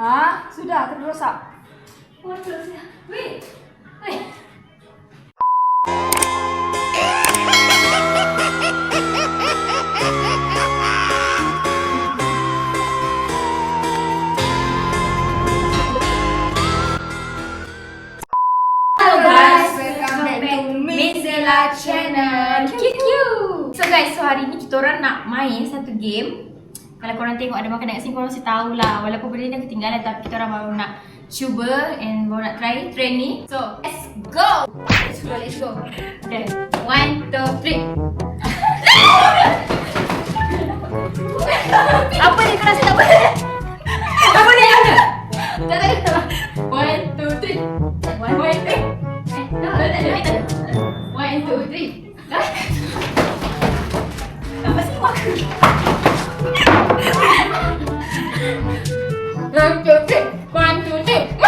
Sudah terrosak. Wait. Wait. Hello guys, welcome back to Mizela channel. So guys, so hari ni kita orang nak main satu game. Kalau korang tengok ada makanan kat sini, korang mesti tahulah. Walaupun benda ni ketinggalan, tapi kita orang baru nak cuba and baru nak try trend ni. So, let's go! Let's go. Okay, 1, 2, 3. Apa ni? Kau rasa tak boleh? Apa ni? Tak. 1, 2, 3. 1, 2, 3. Tak ada. 1, 2, 3. Apa sih makan? 1, 2, 3. 1, 2, 3.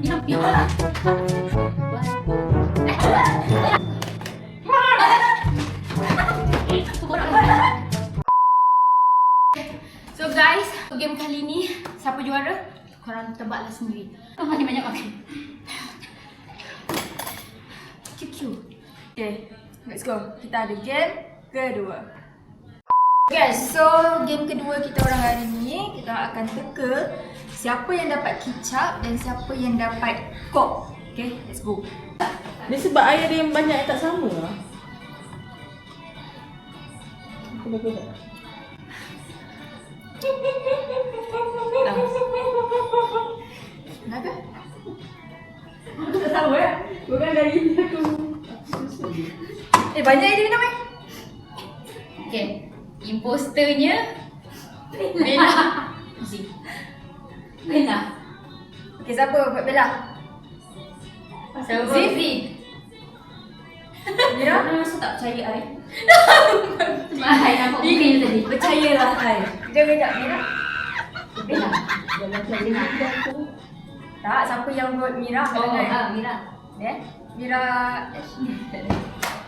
So guys, game kali ni siapa juara? Korang tebaklah sendiri. Masih banyak makan. QQ. Okay, let's go. Kita ada game kedua. Guys, so game kedua kita orang hari ni, kita akan teka siapa yang dapat kicap dan siapa yang dapat kok. Okay, let's go. Ni sebab air dia yang banyak yang tak sama lah. Aku bagus tak? Kenapa? Aku tak tahu ya. Bukan dari ini aku. Banyak yang dia minum Okay. Imposternya Bella. Z. Bella. Okay, siapa buat Bella? Siapa? Z? Z. Mira? Aku rasa tak percaya air. Mahal nampak mungkin tadi. Percayalah air. Kejap, Mira? Bella. Dalam percaya aku. Tak, siapa yang vote Mira? Oh, Mira. Mira.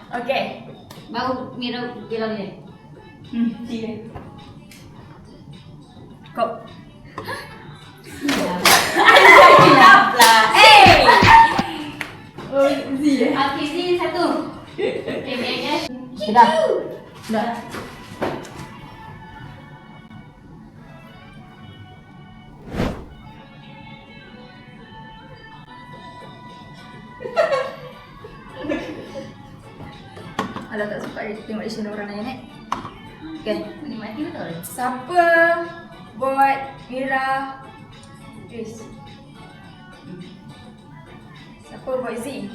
Okay. Baru Mira Bella dia. Dia. Kok. Oh, Z eh? Okay, Z satu. Okay, BS. Dah. Dah. Alah, tak suka dia tengok action orang lain Okay. Mati betul. Siapa buat Mira? Chris. Siapa buat Z?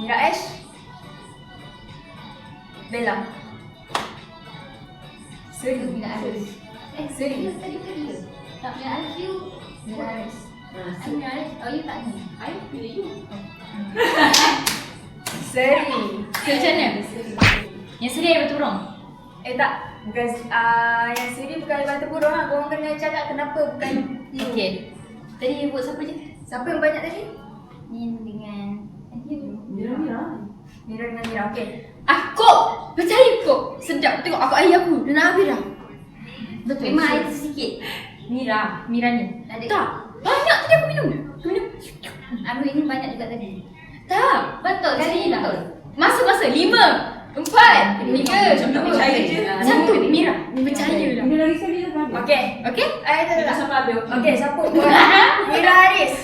Mira Ash? Bella? Seri. Mira Aris. Seri. Tadi dia. Tak Mira Aris you. Mira Ash. Mira Aris. Oh, you tak ni. I pilih you. Seri. Macam mana? Yang seri ada betul wrong? Tak. Bukan, yang Seri bukan batu burung lah. Korang kena cakap kenapa bukan you. Okay. Tadi you buat siapa je? Siapa yang banyak tadi? Ni dengan you. Mira. Mira dengan Mira. Okay. Aku percaya kok. Sedap tengok aku ayah aku. Dia nak habis dah. Betul. Memang air tu sikit. Mira. Mira ni. Ada Tak. Banyak tadi aku minum. Aku minum. Aduh, ini banyak juga tadi. Tak. Betul, Kali seri ni betul. Masa-masa 5 4 3 Macam percaya je. Satu Mira. Percaya lah. Dia lagi sekali dah bagus. Okay. Okay? Ayat Dia tak? sampai habis. Okay, siapa buat Mira Haris?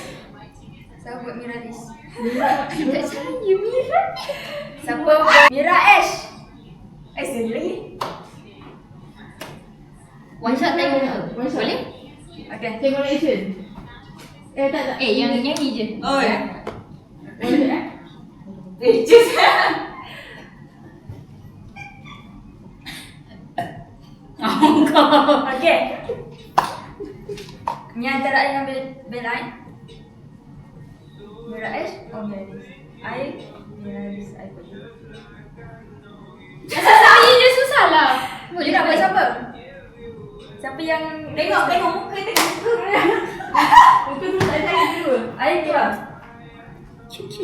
Siapa buat Mira Haris? Tak percaya Mira. Siapa buat Mira Ash? Seri lagi. One shot tengok tu. One shot. Boleh? Okay. Tengok reaction. Tak. Yang nyanyi je. Oh ya. Boleh eh? Okay. Ni antara I dengan Bella eh? Mira Ash or Mira Haris? I Mira Haris. I buat you. Saya je susah lah. Boleh nak buat siapa? Siapa yang Tengok muka tengok muka. Muka tu tak ada dulu. I keluar. QQ.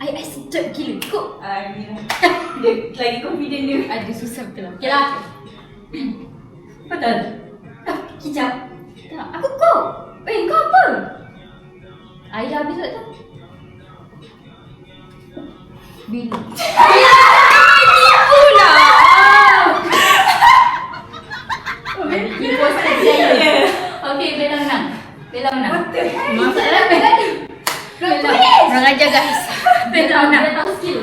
I sedap gila. Kok. Mira. Dia lagi confident dia. Aduh, susah betul lah. Okay lah. Betul. Kicap. Tak, aku kok. Kau apa? Air dah habis tak tu? Bila? Tipu lah. Tipu saja. Okay, Bella menang. Betul. Masalah Bella ni. Bella. Orang ajar guys. Bella menang. Bella tahu skill.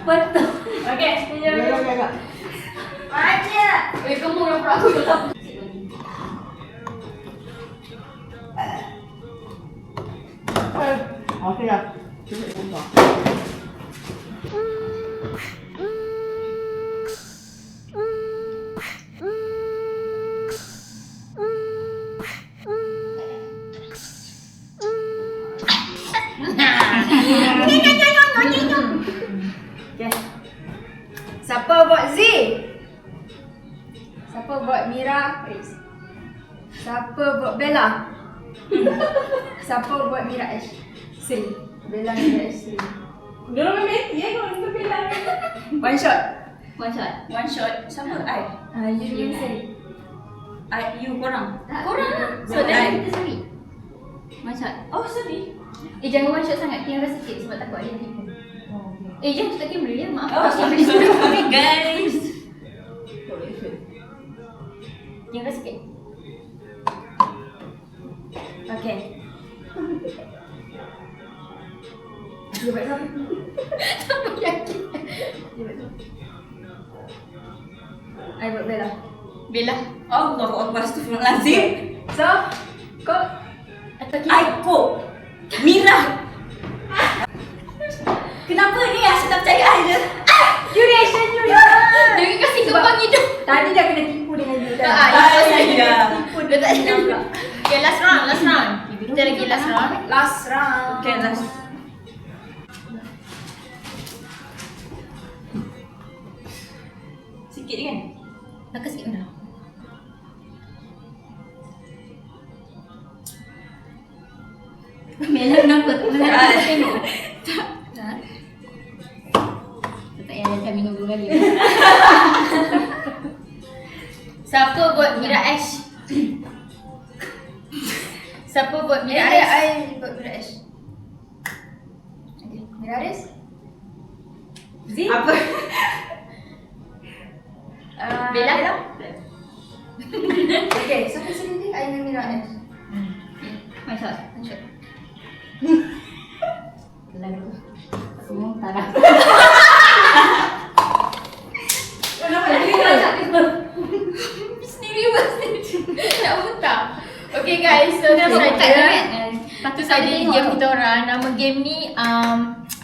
Betul. Okay. Agak. Banyak. Kamu orang perahu lah. Okey dah. Cuba tengok. Okay. Siapa buat Z? Siapa buat Mira Haris? Siapa buat Bella? Siapa buat Mira Ash? Sri. Bella Mira Ash Sri. Dia orang main mati kalau kita bilang. One shot. One shot. One shot. Siapa? I. You dengan Sri. You korang. Korang lah. So Betul. dah kita sorry. One shot. Oh, sedih. Jangan one shot sangat. Tinggal sikit sebab takut ada yang tipu. Jangan tutup kamera ya. Maaf. Oh, sorry guys. Tinggal sikit. Okay. Dia buat apa? Tak yakin. Dia buat apa? I buat Bella. Bella. Allahu Akbar, astagfirullahalazim. So, kau Atau kita. Aiko. Mira. Kenapa ni asyik tak percaya I je? you reaction you. Dia kasi kembang hidup. Tadi dah kena tipu dengan you kan? Ya. Dia tak ada pula. Okay, last round. Kita lagi last round. Last round. Okay, last. Sikit kan? Nak sikit mana? Bella kenapa tak pernah tengok? Tak. Tak payah macam minum 2 kali. Siapa buat Mira Ash? Siapa buat Mira Ash? I buat Mira Ash. Okay, Mira Ash. Zee? Apa? Bella? Okay, siapa sendiri? I dengan Mira Ash. One shot. Lalu semua taraf. Kenapa dia? Sendiri buat sendiri. Nak muntah. Okay guys, so itu saja. Itu saja game kita orang. Nama game ni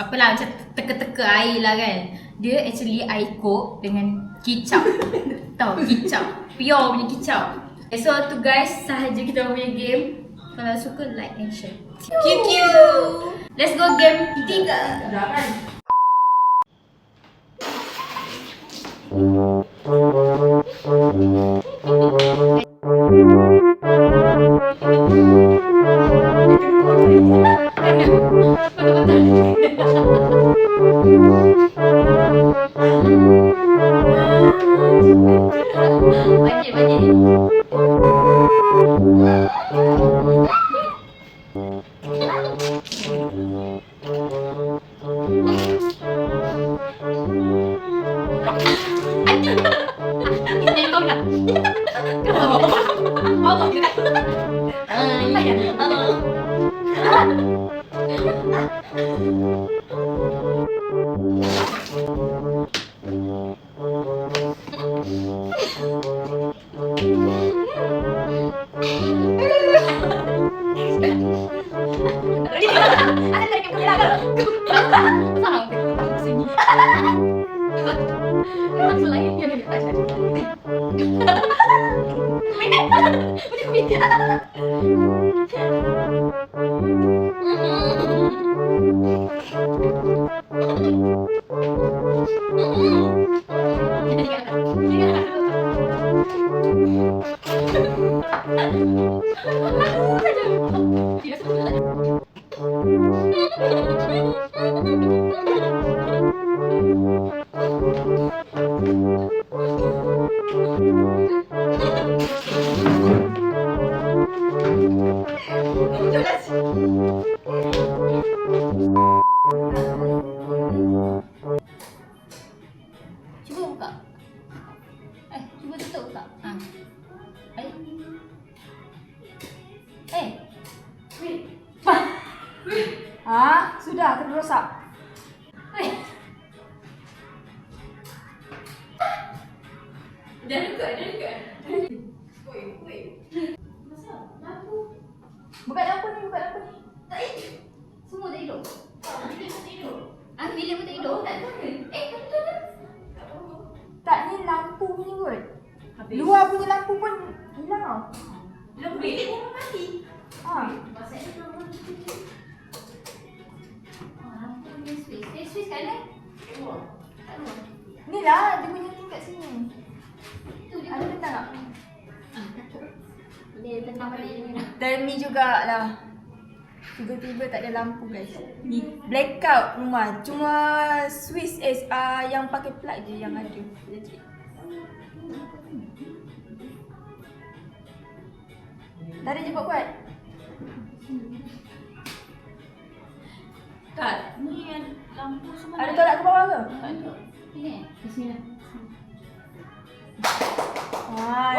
apalah macam teka-teka air lah kan. Dia actually air coke dengan kicap. Tahu kicap. Pure punya kicap. Okay, so tu guys sahaja kita orang punya game. Kalau suka like and share. QQ. Let's go game 3. Dah kan? Cuba buka. Cuba tutup buka. Sudah terrosak. Jangan dekat. Buka lampu ni. Tak hidup. Semua tak hidup. Bila pun tak hidup. Betul kan? Tak, ni lampu punya kot. Luar punya lampu pun hilang tau. Lebih dia orang mati. Switch kat mana? Tak luar. Ni lah dia punya tingkat sini. Tu dia. Ada letak tak? Takut. Dia tengah balik ni. Dan ni jugalah. Tiba-tiba tak ada lampu guys. Ni blackout rumah. Cuma Swiss yang pakai plug je yang ada. Legit. Tarik je kuat-kuat. Tak, ni yang lampu semua. Ada tolak ke bawah ke? Tak ada. Ni. Di sini. Wah,